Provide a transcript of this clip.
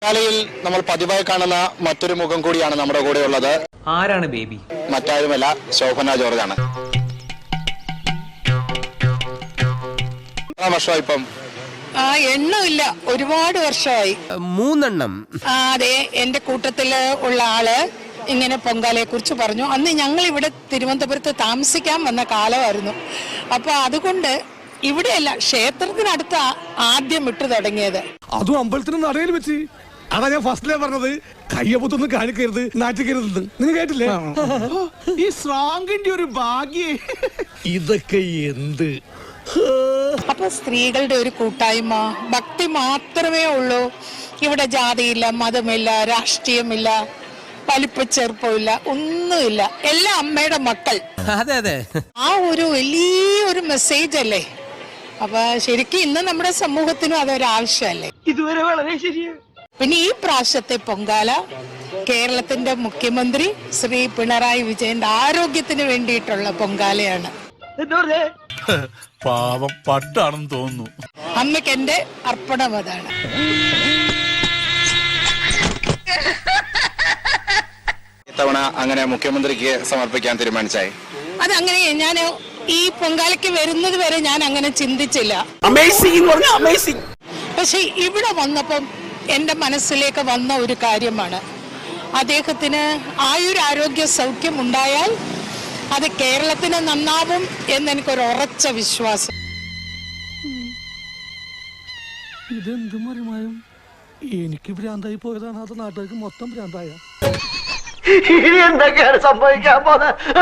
കലയിൽ നമ്മൾ പതിവായി കാണുന്ന മറ്റൊരു മുഖം കൂടിയാണ് നമ്മുടെ കൂടെ ഉള്ളത്. ആരാണ് ബേബി? മറ്റാരുമല്ല, ശോഭന ജോർജ് ആണ്. വർഷമായി ഇപ്പം? എണ്ണമില്ല, ഒരുപാട് വർഷമായി. 3 എണ്ണം. അതെ, എന്റെ കൂട്ടത്തില് ഉള്ള ആള് ഇങ്ങനെ പൊങ്കാലയെ കുറിച്ച് പറഞ്ഞു. അന്ന് ഞങ്ങൾ ഇവിടെ തിരുവനന്തപുരത്ത് താമസിക്കാൻ വന്ന കാലമായിരുന്നു. അപ്പൊ അതുകൊണ്ട് ഇവിടെയല്ല, ക്ഷേത്രത്തിനടുത്ത് ആദ്യം ഇട്ടു തുടങ്ങിയത്. അതും അമ്പലത്തിന് നടയിൽ വെച്ച്. അതാ ഞാൻ ഫസ്റ്റിലേ പറഞ്ഞത്, കയ്യപ്പൊത്തൊന്നും കാണിക്കരുത്, നാറ്റിക്കരുത്. നിങ്ങൾ കേട്ടില്ലേ? ഈ സ്ട്രോങ്ങിന്റെ ഒരു ഭാഗ്യേ. ഇതൊക്കെ എന്ത്? അപ്പൊ സ്ത്രീകളുടെ ഒരു കൂട്ടായ്മ, ഭക്തി മാത്രമേ ഉള്ളൂ ഇവിടെ. ജാതിയില്ല, മതമില്ല, രാഷ്ട്രീയമില്ല, വലിപ്പച്ചെറുപ്പമില്ല, ഒന്നുമില്ല. എല്ലാം അമ്മയുടെ മക്കൾ. അതെ അതെ, ആ ഒരു വലിയൊരു മെസ്സേജ് അല്ലേ. അപ്പൊ ശരിക്കും ഇന്ന് നമ്മുടെ സമൂഹത്തിനും അതൊരു ആവശ്യമല്ലേ. ഇതുവരെ വളരെ ശരിയാണ്. പിന്നെ ഈ പ്രാവശ്യത്തെ പൊങ്കാല കേരളത്തിന്റെ മുഖ്യമന്ത്രി ശ്രീ പിണറായി വിജയന്റെ ആരോഗ്യത്തിന് വേണ്ടിയിട്ടുള്ള പൊങ്കാലയാണ്. പാവം പട്ടാണെന്ന് തോന്നുന്നു. അമ്മയ്ക്ക് എന്റെ അർപ്പണം അതാണ്. ഇത്തവണ അങ്ങനെ മുഖ്യമന്ത്രിക്ക് സമർപ്പിക്കാൻ തീരുമാനിച്ചായി? അതങ്ങനെ ഞാൻ ഈ പൊങ്കാലയ്ക്ക് വരുന്നത് വരെ ഞാൻ അങ്ങനെ ചിന്തിച്ചില്ല. പക്ഷെ ഇവിടെ വന്നപ്പം എന്റെ മനസ്സിലേക്ക് വന്ന ഒരു കാര്യമാണ്, അദ്ദേഹത്തിന് ആയുരാരോഗ്യ സൗഖ്യം ഉണ്ടായാൽ അത് കേരളത്തിന് നന്നാവും എന്നെനിക്കൊരു ഉറച്ച വിശ്വാസം. ഇതെന്ത് മറിമായും? എനിക്ക് ഭ്രാന്തായി പോയതാണ്, അത് നാട്ടുകാർക്ക് മൊത്തം ഭ്രാന്തായ. ഇനി എന്തൊക്കെയാണ് സംഭവിക്കാൻ പോകുന്നത്?